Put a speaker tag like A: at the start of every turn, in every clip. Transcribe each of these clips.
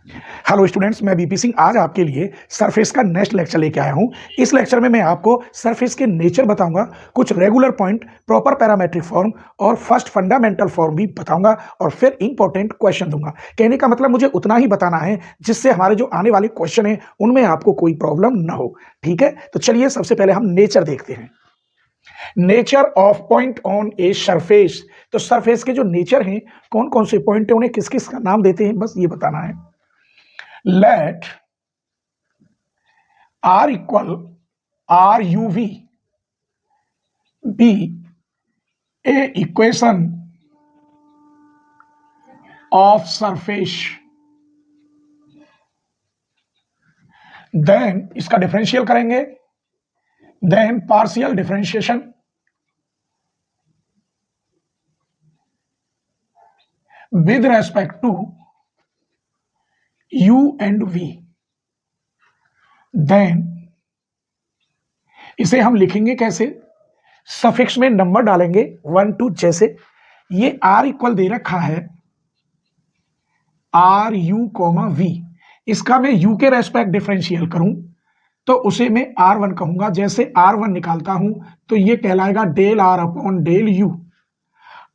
A: Hello students, मैं BP Singh आज आपके लिए सरफेस का नेक्स्ट लेक्चर लेके आया हूं। इस लेक्चर में मैं आपको सरफेस के नेचर बताऊंगा, कुछ regular point, proper parametric form और फर्स्ट फंडामेंटल फॉर्म भी बताऊंगा और फिर इंपॉर्टेंट क्वेश्चन दूंगा। कहने का मतलब मुझे उतना ही बताना है जिससे हमारे जो आने वाले क्वेश्चन है उनमें आपको कोई प्रॉब्लम ना हो। ठीक है, तो चलिए सबसे पहले हम नेचर देखते हैं। Nature of point on a surface. तो सरफेस के जो नेचर हैं, कौन कौन से पॉइंट है, उन्हें किस किस का नाम देते हैं, बस ये बताना है। Let R equal RUV be a equation of surface, then इसका डिफरेंशियल करेंगे, then partial differentiation with respect to U and V, then इसे हम लिखेंगे कैसे, सफिक्स में नंबर डालेंगे 1 2, जैसे ये R इक्वल दे रखा है आर यू कॉमा वी, इसका मैं U के रेस्पेक्ट डिफरेंशियल करूं तो उसे मैं R1 कहूंगा। जैसे R1 निकालता हूं तो ये कहलाएगा del R upon del U।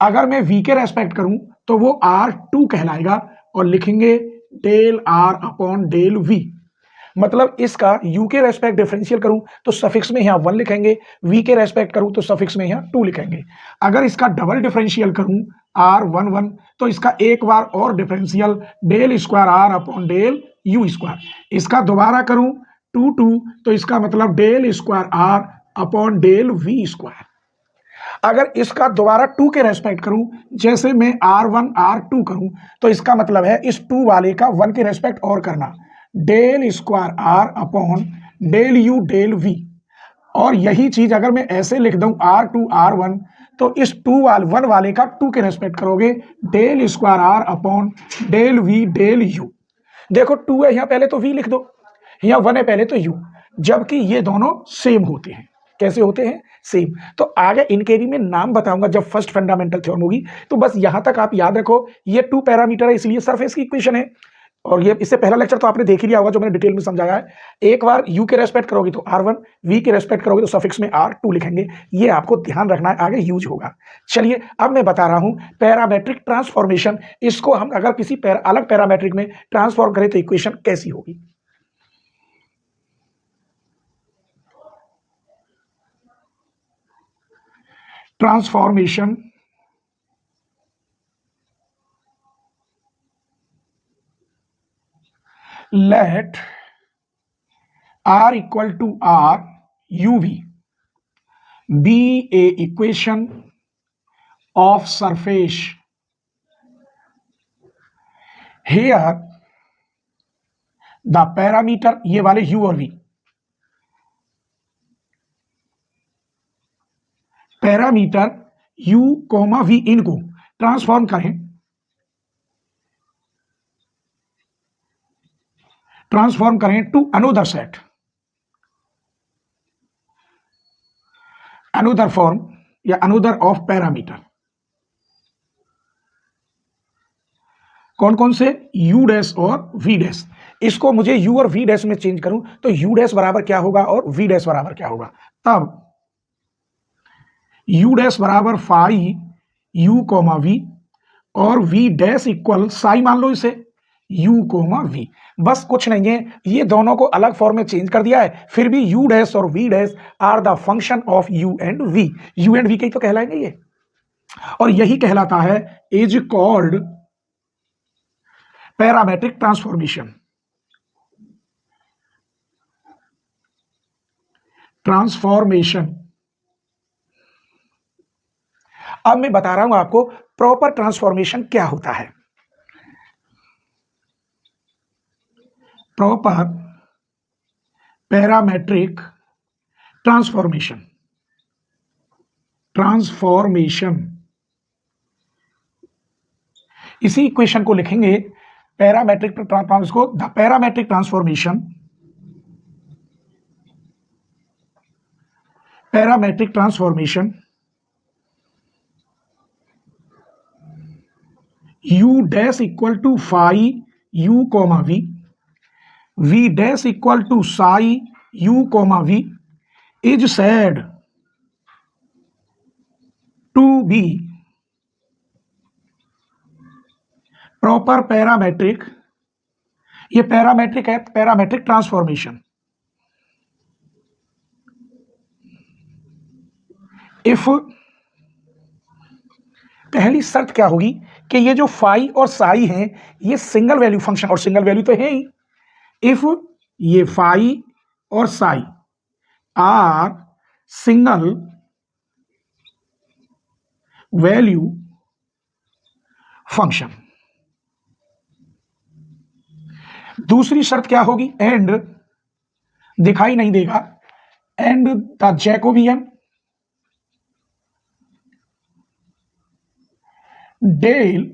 A: अगर मैं V के रेस्पेक्ट करूं तो वो R2 कहलाएगा और लिखेंगे del R upon del V। मतलब इसका U के रेस्पेक्ट डिफरेंशियल करूं तो सफिक्स में यहाँ 1 लिखेंगे, V के रेस्पेक्ट करूं तो सफिक्स में यहाँ 2 लिखेंगे। अगर इसका डबल डिफरेंशियल करूं R11 तो इसका एक बार और differential del square R upon del U square. इसका दोबारा करूं 2 2 तो इसका मतलब del square R upon del V square. अगर इसका दोबारा 2 के रेस्पेक्ट करूं, जैसे मैं R1 R2 करूं तो इसका मतलब है इस 2 वाले का 1 के रेस्पेक्ट और करना, del square R upon del U del V। और यही चीज अगर मैं ऐसे लिख दूं R2 R1 तो इस 1 वाले का 2 के रेस्पेक्ट करोगे, del square R upon del V del U। देखो 2 है यहाँ, पहले तो V लिख दो, यहाँ 1 है पहले तो U, जबकि ये दोनों सेम होते हैं। कैसे होते हैं? सेम। तो आगे इनके भी मैं नाम बताऊंगा जब फर्स्ट फंडामेंटल थ्योरम होगी। तो बस यहां तक आप याद रखो, ये 2 पैरामीटर है इसलिए सरफेस की इक्वेशन है। और ये इससे पहला लेक्चर तो आपने देख ही लिया होगा जो मैंने डिटेल में समझाया है। एक बार U के रेस्पेक्ट करोगे तो R1, V के रेस्पेक्ट करोगे तो सफिक्स में R2 लिखेंगे। ये आपको ध्यान रखना है, आगे यूज होगा। चलिए अब मैं बता रहा हूं पैरामेट्रिक ट्रांसफॉर्मेशन। इसको हम अगर किसी अलग पैरामेट्रिक में ट्रांसफॉर्म करें तो इक्वेशन कैसी होगी। Transformation let R equal to R UV be a equation of surface, here the parameter, ये वाले U और V, पैरामीटर U, V इनको ट्रांसफॉर्म करें, to another set, another form या अनोदर ऑफ पैरामीटर। कौन कौन से? U डैश और V डैश। इसको मुझे U और V डैश में चेंज करूं तो U डैश बराबर क्या होगा और V डैश बराबर क्या होगा। तब U डैश बराबर फाई U कॉमा V और V डैश इक्वल साई मान लो इसे U कोमा V। बस कुछ नहीं है, ये दोनों को अलग फॉर्म में चेंज कर दिया है, फिर भी U डैश और V dash are the function of U and V। U and V के ही तो कहलाएंगे ये, और यही कहलाता है इज कॉल्ड पैरामेट्रिक ट्रांसफॉर्मेशन। अब मैं बता रहा हूं आपको प्रॉपर ट्रांसफॉर्मेशन क्या होता है। प्रॉपर पैरामेट्रिक ट्रांसफॉर्मेशन इसी इक्वेशन को लिखेंगे पैरामेट्रिक को, the parametric transformation U dash equal to phi u comma v, v dash equal to psi u comma v is said to be proper parametric, ये parametric है, parametric transformation. If पहली शर्त क्या होगी कि ये जो फाई और साई हैं ये सिंगल वैल्यू फंक्शन, और सिंगल वैल्यू तो है ही। इफ ये फाई और psi are single value function. दूसरी शर्त क्या होगी, एंड दिखाई नहीं देगा, and the Jacobian del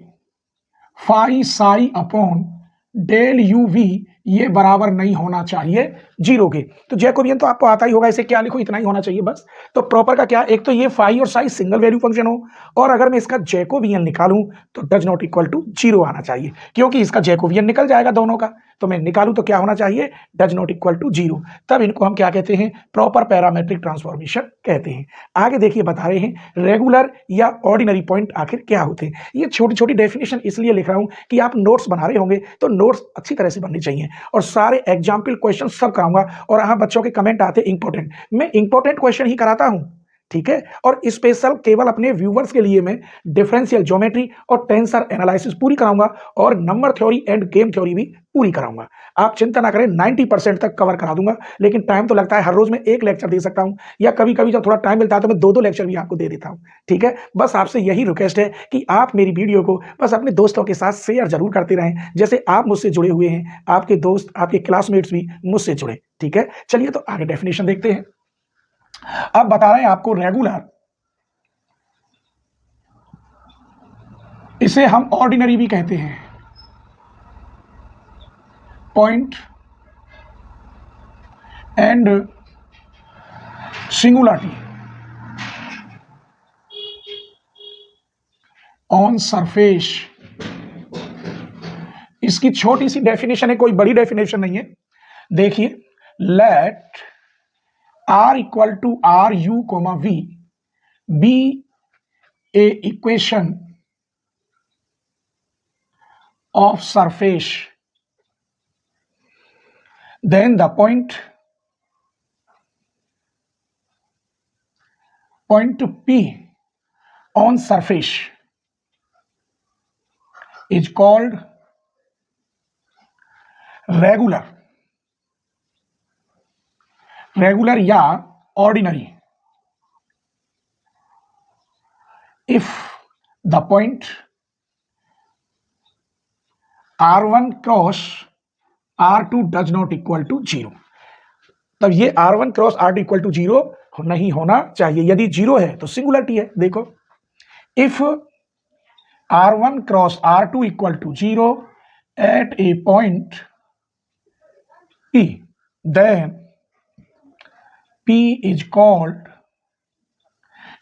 A: phi psi upon del u v ये बराबर नहीं होना चाहिए जीरो के। तो जैकोबियन तो आपको आता ही होगा, इसे क्या लिखो, इतना ही होना चाहिए बस। तो प्रॉपर का क्या, एक तो ये फाई और साई सिंगल वैल्यू फंक्शन हो, और अगर मैं इसका जैकोबियन निकालूं तो does not equal to zero आना चाहिए, क्योंकि इसका जैकोबियन निकल जाएगा दोनों का, तो मैं निकालूं तो क्या होना चाहिए, does not equal to zero. तब इनको हम क्या कहते हैं, प्रॉपर पैरामेट्रिक ट्रांसफॉर्मेशन कहते हैं। आगे देखिए बता रहे हैं रेगुलर या ऑर्डिनरी पॉइंट आखिर क्या होते हैं। ये छोटी छोटी डेफिनेशन इसलिए लिख रहा हूं कि आप नोट्स बना रहे होंगे तो नोट्स अच्छी तरह से बननी चाहिए, और सारे एग्जाम्पल क्वेश्चन सब कराऊंगा। और यहाँ बच्चों के कमेंट आते इंपॉर्टेंट, मैं इंपॉर्टेंट क्वेश्चन ही कराता हूं, ठीक है। और स्पेशल केवल अपने व्यूवर्स के लिए मैं डिफरेंशियल ज्योमेट्री और टेंसर एनालिसिस पूरी कराऊंगा, और number theory end game theory भी पूरी कराऊंगा। आप चिंता ना करें, 90% तक कवर करा दूंगा, लेकिन टाइम तो लगता है, हर रोज में एक लेक्चर दे सकता हूं, या कभी कभी जब थोड़ा टाइम मिलता है तो मैं दो लेक्चर भी आपको दे देता हूं, ठीक है। बस आपसे यही रिक्वेस्ट है कि आप मेरी वीडियो को बस अपने दोस्तों के साथ शेयर जरूर करते रहें, जैसे आप मुझसे जुड़े हुए हैं, आपके दोस्त, आपके क्लासमेट्स भी मुझसे जुड़े, ठीक है। चलिए तो आगे डेफिनेशन देखते हैं। अब बता रहे हैं आपको रेगुलर, इसे हम ऑर्डिनरी भी कहते हैं, point and singularity on surface. इसकी छोटी सी डेफिनेशन है, कोई बड़ी डेफिनेशन नहीं है। देखिए, let R equal to R U comma V be a equation of surface, then the point P on surface is called regular, regular या ordinary if the point R1 cross R2 does not equal to 0। तब ये R1 cross R2 equal to 0 नहीं होना चाहिए। यदि 0 है तो singularity है। देखो, if R1 cross R2 equal to 0 at a point P, then P is called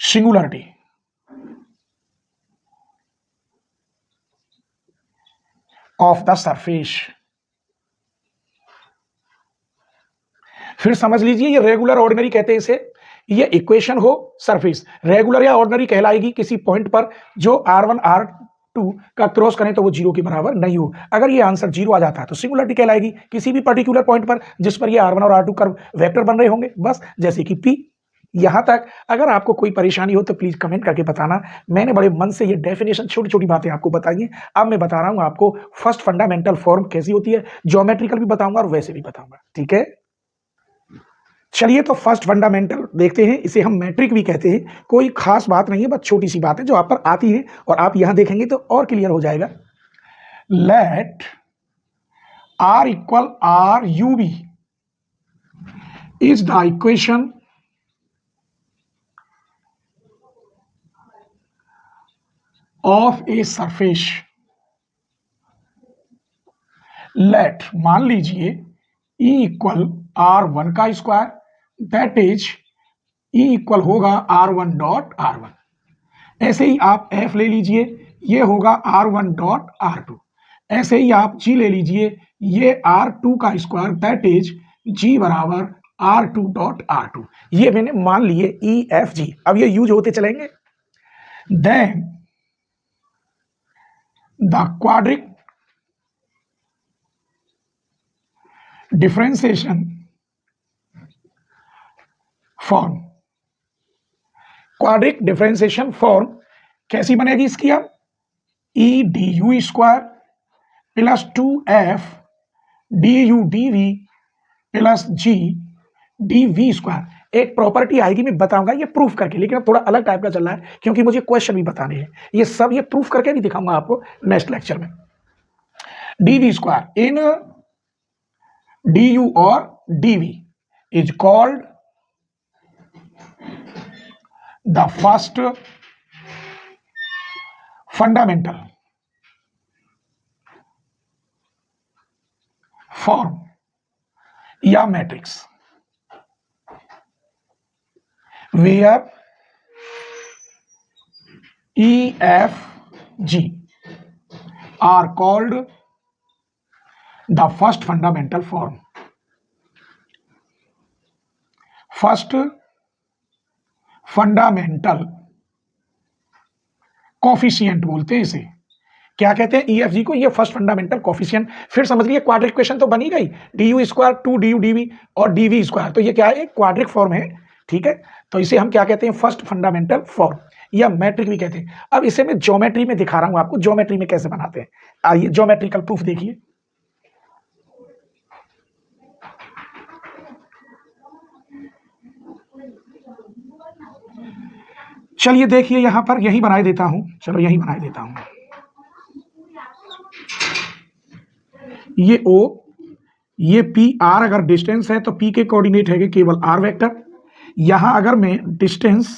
A: singularity of the surface। फिर समझ लीजिए, ये रेगुलर ऑर्डिनरी कहते हैं इसे, ये इक्वेशन हो सरफेस, रेगुलर या ऑर्डिनरी कहलाएगी किसी पॉइंट पर जो R1 R2 का क्रॉस करें तो वो 0 के बराबर नहीं हो। अगर ये आंसर 0 आ जाता है तो सिंगुलरिटी कहलाएगी किसी भी पर्टिकुलर पॉइंट पर जिस पर ये R1 और R2 कर्व वेक्टर बन रहे होंगे, बस जैसे कि P। यहां तक अगर आपको कोई परेशानी हो तो प्लीज कमेंट करके बताना। मैंने बड़े मन से ये डेफिनेशन, छोटी छोटी बातें आपको बताई हैं। अब मैं बता रहा हूं आपको फर्स्ट फंडामेंटल फॉर्म कैसी होती है, ज्योमेट्रिकल भी बताऊंगा और वैसे भी बताऊंगा, ठीक है। चलिए तो फर्स्ट फंडामेंटल देखते हैं, इसे हम मैट्रिक भी कहते हैं। कोई खास बात नहीं है, बस छोटी सी बात है जो आप पर आती है, और आप यहां देखेंगे तो और क्लियर हो जाएगा। Let R equal R U B is the equation of a surface. Let मान लीजिए E इक्वल R1 का square, that is E equal होगा R1 डॉट R1। ऐसे ही आप F ले लीजिए, ये होगा R1 डॉट R2। ऐसे ही आप g ले लीजिए, ये R2 का स्क्वायर दैट इज g बराबर R2 डॉट R2। ये मैंने मान लिए EFG। अब ये यूज होते चलेंगे। Then the quadric differentiation form, quadric differentiation form कैसी बनेगी इसकी? अब E du square plus 2F du dv plus G dv square. एक प्रॉपर्टी आएगी, मैं बताऊंगा ये प्रूफ करके, लेकिन अब थोड़ा अलग टाइप का चल रहा है क्योंकि मुझे क्वेश्चन भी बताने हैं। ये सब ये प्रूफ करके भी दिखाऊंगा आपको नेक्स्ट लेक्चर में। dv स्क्वायर इन du और dv is called the first fundamental form या matrix where EFG are called the first fundamental form। First fundamental coefficient बोलते हैं इसे। क्या कहते हैं EFG को? ये फर्स्ट फंडामेंटल कोफिशिएंट। फिर समझ लीजिए क्वाड्रिक इक्वेशन तो बनी गई, du स्क्वायर 2du dv और dv स्क्वायर, तो ये क्या है? क्वाड्रिक फॉर्म है, ठीक है। तो इसे हम क्या कहते हैं? फर्स्ट फंडामेंटल फॉर्म या मैट्रिक भी कहते हैं। अब इसे मैं ज्योमेट्री में दिखा रहा हूं आपको, ज्योमेट्री में कैसे बनाते हैं। आइए ज्योमेट्रिकल प्रूफ देखिए। चलिए देखिए यहां पर, यही बनाए देता हूं, चलो यही बनाए देता हूं। ये O, ये P R अगर डिस्टेंस है तो P के कोऑर्डिनेट है केवल R वेक्टर। यहां अगर मैं डिस्टेंस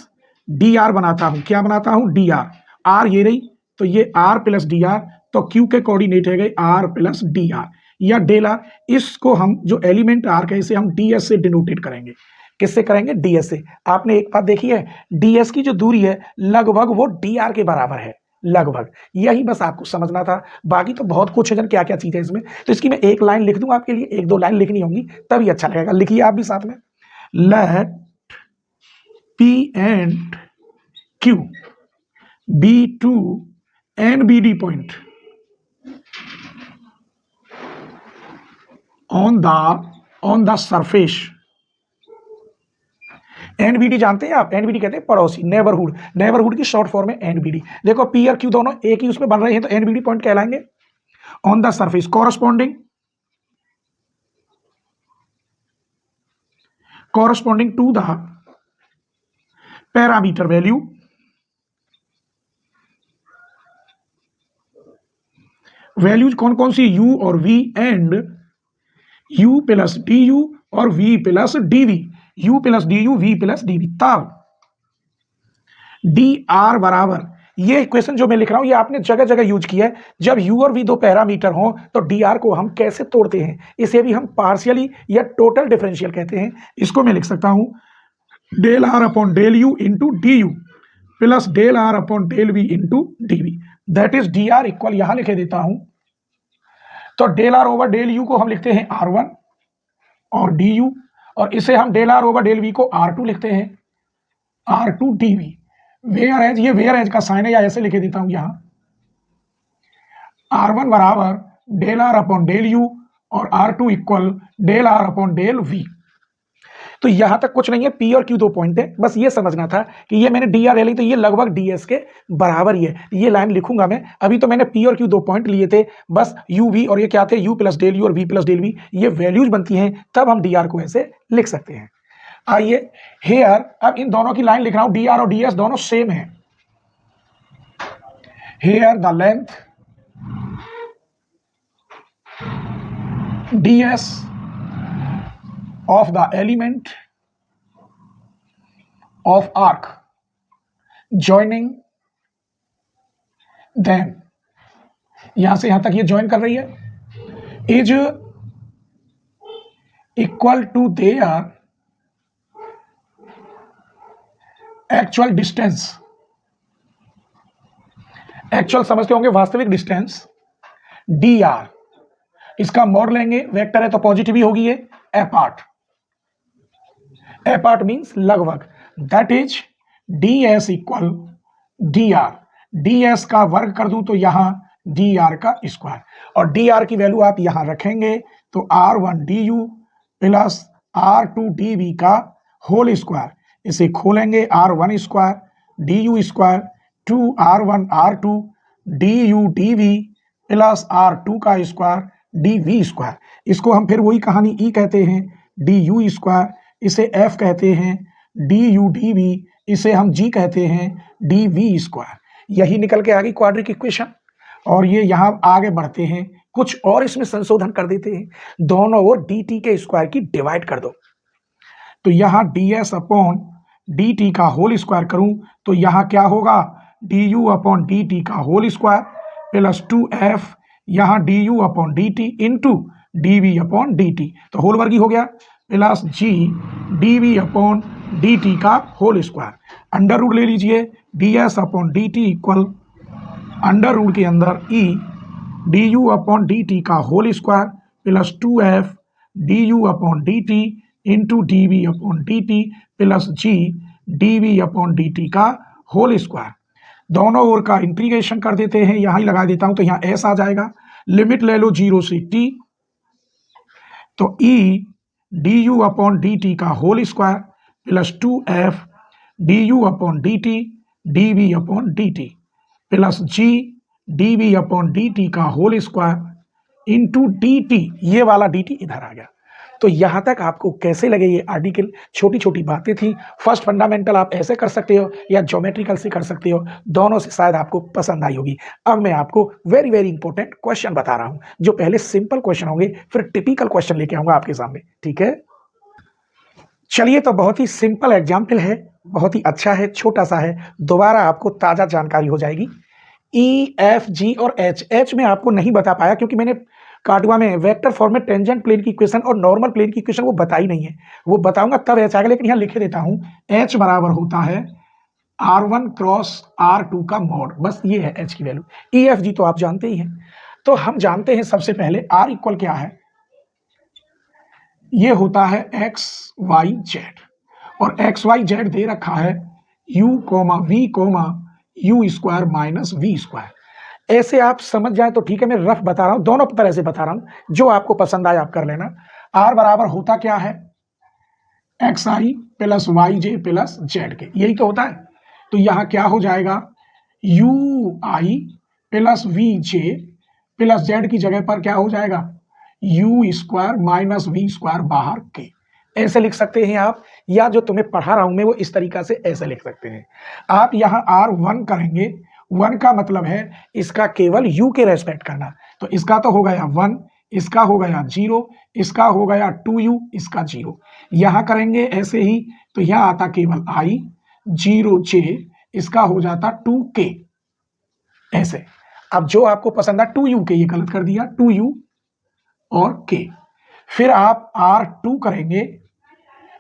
A: dr बनाता हूं, क्या बनाता हूं? dr, r ये रही, तो ये r प्लस dr, तो q के कोऑर्डिनेट है r प्लस dr या डेल r। इसको हम जो एलिमेंट r का इसे हम ds से डिनोटेट करेंगे। किससे करेंगे? ds से। आपने एक बात देखी है, ds की जो दूरी है लगभग वो dr के बराबर है, लगभग। यही बस आपको समझना था, बाकी तो बहुत कुछ है, क्या क्या चीज है इसमें। तो इसकी मैं एक लाइन लिख दूं आपके लिए, एक दो लाइन लिखनी होंगी तभी अच्छा लगेगा। लिखिए आप भी साथ में। Let P and Q be two NBD point on the surface। NBD जानते हैं आप? NBD कहते हैं पड़ोसी, नेबरहुड। नेबरहुड की शॉर्ट फॉर्म है NBD। देखो P और Q दोनों एक ही उसमें बन रहे हैं तो NBD पॉइंट कहलाएंगे। On the surface corresponding to the parameter value, values कौन कौन सी? u और v and u plus du और v plus dv, u plus du v plus dv। तब dr बराबर, ये इक्वेशन जो मैं लिख रहा हूं ये आपने जगह जगह यूज किया है। जब u और v दो पैरामीटर हो तो dr को हम कैसे तोड़ते हैं? इसे भी हम पार्शियली या टोटल डिफरेंशियल कहते हैं। इसको मैं लिख सकता हूं del r upon del u into D U plus del r upon del v into dv। That is dr equal, यहां लिखे देता हूं, तो del r over del u को हम लिखते हैं r1 और du, और इसे हम del r over del v को r2 लिखते हैं r2 dv। वेयर एज, ये वेयर एज का साइन है, या ऐसे लिखे देता हूं यहां r1 बराबर del r upon del u और r2 equal del r upon del v। तो यहां तक कुछ नहीं है, P और Q दो पॉइंट है, बस ये समझना था कि ये मैंने dr ले ली तो ये लगभग ds के बराबर ही है। ये लाइन लिखूंगा मैं, अभी तो मैंने P और Q दो पॉइंट लिए थे बस, u v और ये क्या थे? u प्लस डेल u और v प्लस डेल v, ये वैल्यूज बनती हैं, तब हम dr को ऐसे लिख सकते हैं। आइए हेयर, अब इन दोनों की लाइन लिख रहा हूं, dr और ds दोनों सेम है। Here the length ds of the element of arc joining them, यहां से यहां तक ये ज्वाइन कर रही है, is equal to their actual distance. Actual समझते होंगे वास्तविक डिस्टेंस डी आर, इसका मॉड लेंगे, वेक्टर है तो पॉजिटिव ही होगी ये, अपार्ट, अपार्ट मीन्स लगभग, that is D S equal D R, D S का वर्ग कर दूं तो यहां डी आर का स्क्वायर, और डी आर की वैल्यू आप यहां रखेंगे तो R one D U plus R two D V का होल स्क्वायर, इसे खोलेंगे R one square D U square two R one R two D U D V plus R two का square D V square, इसको हम फिर वही कहानी E कहते हैं, डी यू स्क्वायर, इसे एफ कहते हैं, डी यू डी वी, इसे हम जी कहते हैं, डी वी स्क्वायर, यही निकल के आ गई क्वाड्रिक इक्वेशन। और ये यहां आगे बढ़ते हैं, कुछ और इसमें संशोधन कर देते हैं, दोनों ओर डी टी के स्क्वायर की डिवाइड कर दो, तो यहां D S upon D T का होल स्क्वायर करूं तो यहां क्या होगा, D U upon D T का होल स्क्वायर प्लस 2f, यहां D U upon D T into D V upon D T, तो होल वर्ग ही हो गया, plus G D V upon D T का होल स्क्वायर, अंडर रूट ले लीजिए, D S upon D T equal under root के अंदर E D U upon D T का whole square plus 2f D U upon D T into D V upon D T plus G D V upon D T का whole square, दोनों ओर का integration कर देते हैं, यहां ही लगा देता हूं तो यहां एस आ जाएगा, लिमिट ले लो 0 से t, तो E D U upon D T का whole square plus 2f D U upon D T D V upon D T plus G D V upon D T का whole square into D T, ये वाला D T इधर आ गया। तो यहां तक आपको कैसे लगे ये आर्टिकल, छोटी छोटी बातें थी, फर्स्ट फंडामेंटल आप ऐसे कर सकते हो या ज्योमेट्रिकल से कर सकते हो, दोनों से शायद आपको पसंद आई होगी। अब मैं आपको वेरी वेरी इंपॉर्टेंट क्वेश्चन बता रहा हूं, जो पहले सिंपल क्वेश्चन होंगे फिर टिपिकल क्वेश्चन लेके आऊंगा आपके सामने, ठीक है। चलिए, तो बहुत ही सिंपल एग्जाम्पल है, बहुत ही अच्छा है, छोटा सा है, दोबारा आपको ताजा जानकारी हो जाएगी। ई एफ जी और एच, एच में आपको नहीं बता पाया क्योंकि मैंने कार्टवा में वेक्टर फॉर्म में टेंजेंट प्लेन की इक्वेशन और नॉर्मल प्लेन की इक्वेशन वो बताई नहीं है, वो बताऊंगा तब एच आएगा, लेकिन यहां लिखे देता हूं, एच बराबर होता है R1 क्रॉस R2 का मॉड, बस ये है एच की वैल्यू। ई एफ जी तो आप जानते ही हैं, तो हम जानते हैं सबसे पहले R इक्वल क्या है, ये होता है एक्स वाई जेड, और एक्स वाई जेड दे रखा है u comma V comma U square minus V square, ऐसे आप समझ जाए तो ठीक है, मैं रफ बता रहा हूं, दोनों तरह से बता रहा हूं, जो आपको पसंद आए आप कर लेना। आर बराबर होता क्या है, एक्स आई प्लस वाई जे प्लस जेड के, यही तो होता है, तो यहां क्या हो जाएगा, U I plus V J plus Z की जगह पर क्या हो जाएगा, U square minus V square बाहर के, ऐसे लिख सकते हैं आप, या जो तुम्हें पढ़ा रहा हूं मैं वो इस तरीका से ऐसे लिख सकते हैं आप। यहां R1 करेंगे, 1 का मतलब है इसका केवल u के रेस्पेक्ट करना, तो इसका तो हो गया 1, इसका हो गया 0, इसका हो गया 2u, इसका 0, यहां करेंगे ऐसे ही, तो यहां आता केवल i 0j, इसका हो जाता 2k, ऐसे। अब जो आपको पसंद है 2u के, ये गलत कर दिया, 2u और k, फिर आप R2 करेंगे,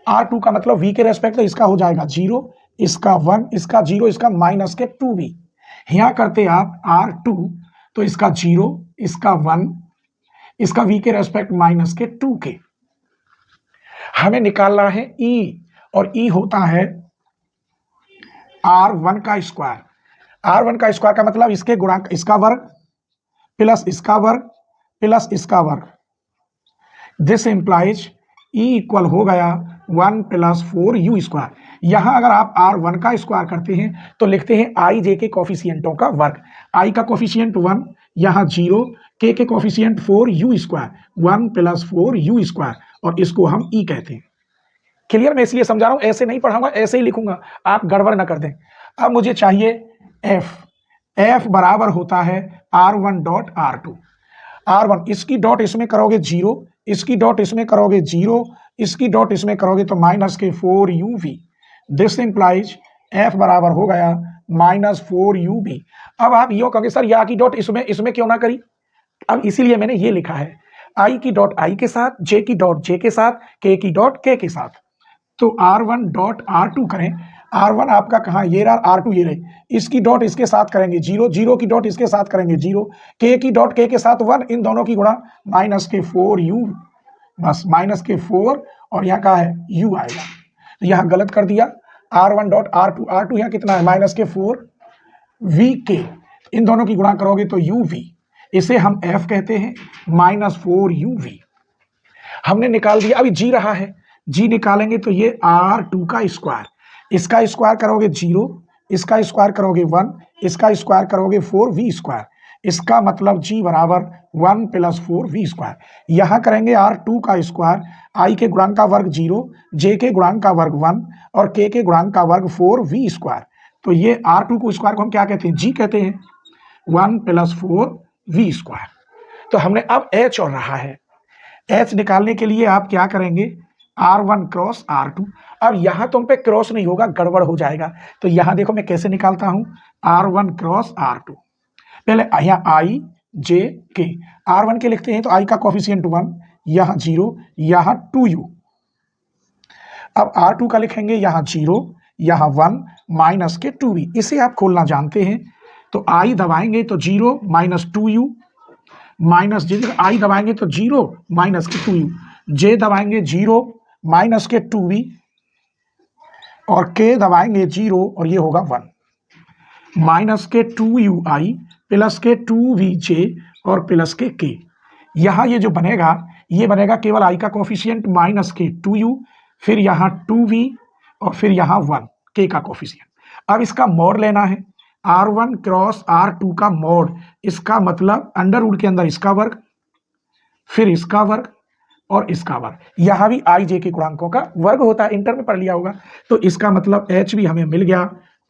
A: R2 का मतलब v के रेस्पेक्ट, तो इसका हो जाएगा 0, इसका 1, इसका 0, इसका माइनस के 2v, यहां करते आप R2 तो इसका 0, इसका 1, इसका v के रेस्पेक्ट माइनस के 2k, हमें निकालना है e, और e होता है R1 का स्क्वायर, R1 का स्क्वायर का मतलब इसके गुणांक, इसका वर्ग प्लस इसका वर्ग प्लस इसका वर्ग, दिस इंप्लाइज E इक्वल हो गया 1 प्लस 4u स्क्वायर। यहां अगर आप R1 का स्क्वायर करते हैं तो लिखते हैं i j के कोफिशिएंटों का वर्ग, i का कोफिशिएंट 1, यहां 0, k के coefficient 4u square, 1 plus 4u square, और इसको हम e कहते हैं। क्लियर, मैं इसलिए समझा रहा हूं, ऐसे नहीं पढ़ाऊंगा, ऐसे ही लिखूंगा, आप गड़बड़ ना कर दें। अब मुझे चाहिए f, f बराबर होता है R1 डॉट R2, R1 इसकी डॉट इसमें करोगे 0, इसकी डॉट इसमें करोगे 0, इसकी डॉट इसमें करोगे तो माइनस के 4uv, दिस इंप्लाइज f बराबर हो गया माइनस 4uv। अब आप यो कहोगे सर या की डॉट इसमें क्यों ना करी, अब इसीलिए मैंने ये लिखा है, i की डॉट i के साथ, j की डॉट j के साथ, k की डॉट k के साथ, तो R1 डॉट R2 करें, R1 आपका कहाँ, ये रहा, R2 ये रहे, इसकी डॉट इसके साथ करेंगे 0, 0 की डॉट इसके साथ करेंगे 0, K की डॉट K के साथ 1, इन दोनों की गुणा -4u, बस -4 और यहाँ का है u आएगा, तो यहाँ गलत कर दिया। R1 डॉट R2, R2 यहाँ कितना है -4 VK, इन दोनों की गुणा करोगे तो UV, इसे हम F कहते हैं, -4UV हमने निकाल दिया। अभी G रहा है, G निकालेंगे तो ये R2 का स्क्वायर, इसका स्क्वायर करोगे 0, इसका स्क्वायर करोगे 1, इसका स्क्वायर करोगे 4V स्क्वायर, इसका मतलब G बराबर 1 + 4V स्क्वायर। यहाँ करेंगे R2 का स्क्वायर, I के गुणांक का वर्ग 0, J के गुणांक का वर्ग 1 और K के गुणांक का वर्ग 4V स्क्वायर। तो ये R2 को स्क्वायर को हम क्या कहते हैं, G कहते हैं, 1 + 4V स्क्वायर। तो हमने अब H और रहा है, H निकालने के लिए आप क्या करेंगे, R1 क्रॉस R2। अब यहां तुम पे क्रॉस नहीं होगा, गड़बड़ हो जाएगा, तो यहां देखो मैं कैसे निकालता हूं, R1 क्रॉस R2। पहले यहाँ I J K, R1 के लिखते हैं तो I का कोफिशिएंट 1, यहाँ 0, यहाँ 2u। अब R2 का लिखेंगे यहाँ 0, यहाँ 1 माइनस के 2v, इसे आप खोलना जानते हैं, तो I दबाएंगे तो 0 - 2u माइनस J, I दबाएंगे तो 0 माइनस के 2u, J दबाएंगे 0 माइनस के 2v और K दबाएंगे 0 और ये होगा 1, माइनस के 2ui प्लस के 2vj और प्लस के K। यहाँ ये जो बनेगा, ये बनेगा केवल I का कोफिशिएंट माइनस के 2u, फिर यहाँ 2v और फिर यहाँ 1 K का कोफिशिएंट। अब इसका मोड लेना है, R1 क्रॉस R2 का मोड, इसका मतलब अंडर रूट के अंदर इसका वर्ग, फिर इसका वर्ग और इसका वर्ग, यहाँ भी I J के गुणांकों का वर्ग होता है, इंटर में पढ़ लिया होगा। तो इसका मतलब H भी हमें मिल गया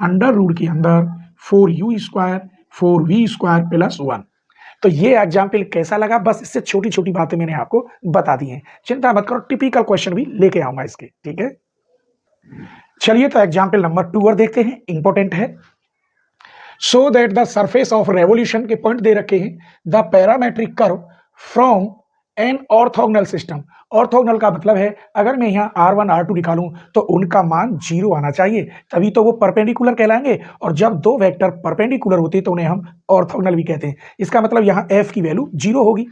A: अंडर रूट के अंदर 4u square 4v square plus 1। तो ये एग्जाम्पल कैसा लगा, बस इससे छोटी छोटी बातें मैंने आपको बता दी हैं, चिंता मत करो, टिपिकल क्वेश्चन भी लेके आऊंगा इसके, ठीक है। चलिए तो एग्जाम्पल नंबर 2 और देखते हैं, इंपॉर्टेंट है। So that the surface of revolution के पॉइंट दे रखे हैं, the parametric curve from an orthogonal system. Orthogonal का मतलब है अगर मैं यहाँ R1 R2 निकालूं तो उनका मान 0 आना चाहिए, तभी तो वो परपेंडिकुलर कहलाएंगे, और जब दो वेक्टर परपेंडिकुलर होते हैं तो उन्हें हम ऑर्थोगोनल भी कहते हैं। इसका मतलब यहाँ F की वैल्यू 0 होगी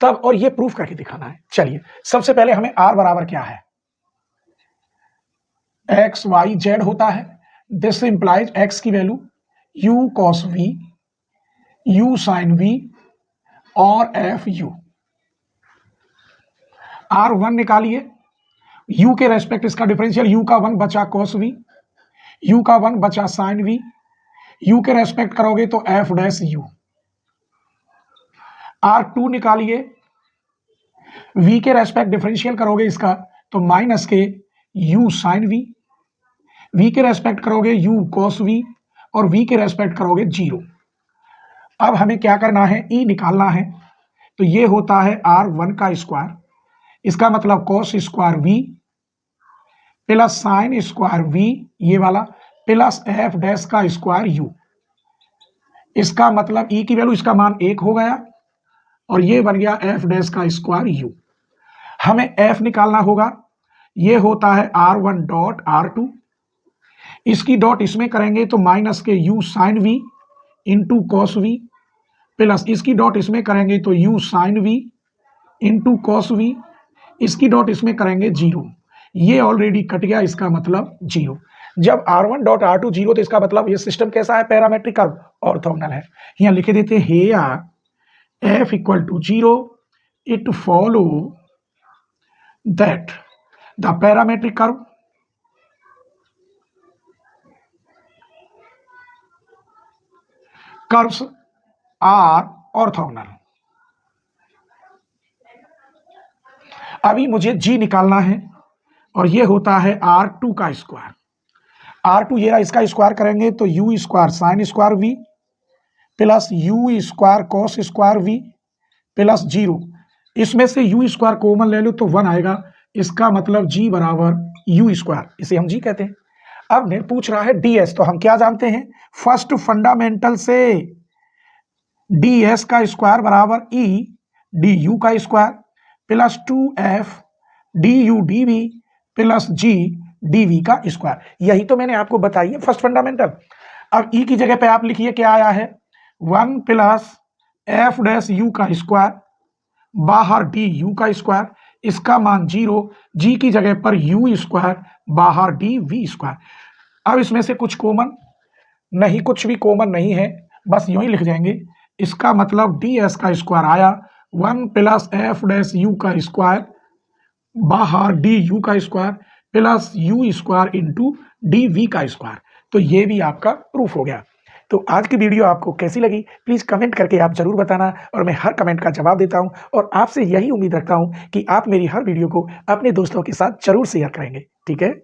A: तब, और ये प्रूफ करके दिखाना है। चलिए सबसे पहले हमें R बराबर क्या है, x y z होता है, दिस इंप्लाइज x की value u cos v, u sin v और f u। R1 निकालिए, u के रेस्पेक्ट इसका डिफरेंशियल, u का 1 बचा cos v, u का 1 बचा sin v, u के रेस्पेक्ट करोगे तो f डैश u। R2 निकालिए, v के रेस्पेक्ट डिफरेंशियल करोगे इसका तो माइनस के u sin v, v के रेस्पेक्ट करोगे u cos v और v के रेस्पेक्ट करोगे 0। अब हमें क्या करना है, e निकालना है, तो ये होता है R1 का स्क्वायर, इसका मतलब cos square v plus sine square v, ये वाला प्लस f डैश का स्क्वायर u। इसका मतलब e की वैल्यू, इसका मान 1 हो गया और ये बन गया f डैश का स्क्वायर u। हमें f निकालना होगा, ये होता है R1 डॉट R2, इसकी डॉट इसमें करेंगे तो माइनस के u sine v into cos v, plus इसकी डॉट इसमें करेंगे तो u sine v into cos v, इसकी डॉट इसमें करेंगे 0, ये ऑलरेडी कट गया, इसका मतलब 0। जब R1 डॉट R2 0 तो इसका मतलब ये सिस्टम कैसा है, पैरामेट्रिक कर्व, ऑर्थोगोनल है। यहाँ लिखे देते हैं here f equal to 0, it follow that the parametric curve curves are orthogonal. अभी मुझे G निकालना है और ये होता है R2 का स्क्वायर, R2 ये रहा, इसका स्क्वायर करेंगे तो u square sine square v plus u square cos square v plus 0, इसमें से u स्क्वायर कॉमन ले लो तो 1 आएगा, इसका मतलब G बराबर u स्क्वायर, इसे हम G कहते हैं। अब ने पूछ रहा है ds, तो हम क्या जानते हैं, फर्स्ट फंडामेंटल से ds का स्क्वायर बराबर e du का square plus 2f du dv plus g D का स्क्वायर। यही तो मैंने आपको बताई है फर्स्ट फंडामेंटल। अब ई की जगह पे आप लिखिए क्या आया है, 1 प्लस एफ डैश यू का स्क्वायर, बाहर डी यू का स्क्वायर, इसका मान 0, जी की जगह पर यू स्क्वायर, बाहर डी वी स्क्वायर। अब इसमें से कुछ कॉमन नहीं, कुछ भी कॉमन नहीं है, बस यूं ही लिख जाएंगे। इसका मतलब डी एस का स्क्वायर आया 1 प्लस एफ डैश यू का स्क्वायर, बाहर डी यू का square plus U square into D V का स्क्वायर। तो ये भी आपका प्रूफ हो गया। तो आज की वीडियो आपको कैसी लगी प्लीज कमेंट करके आप जरूर बताना, और मैं हर कमेंट का जवाब देता हूं, और आपसे यही उम्मीद रखता हूं कि आप मेरी हर वीडियो को अपने दोस्तों के साथ जरूर शेयर करेंगे। ठीक है।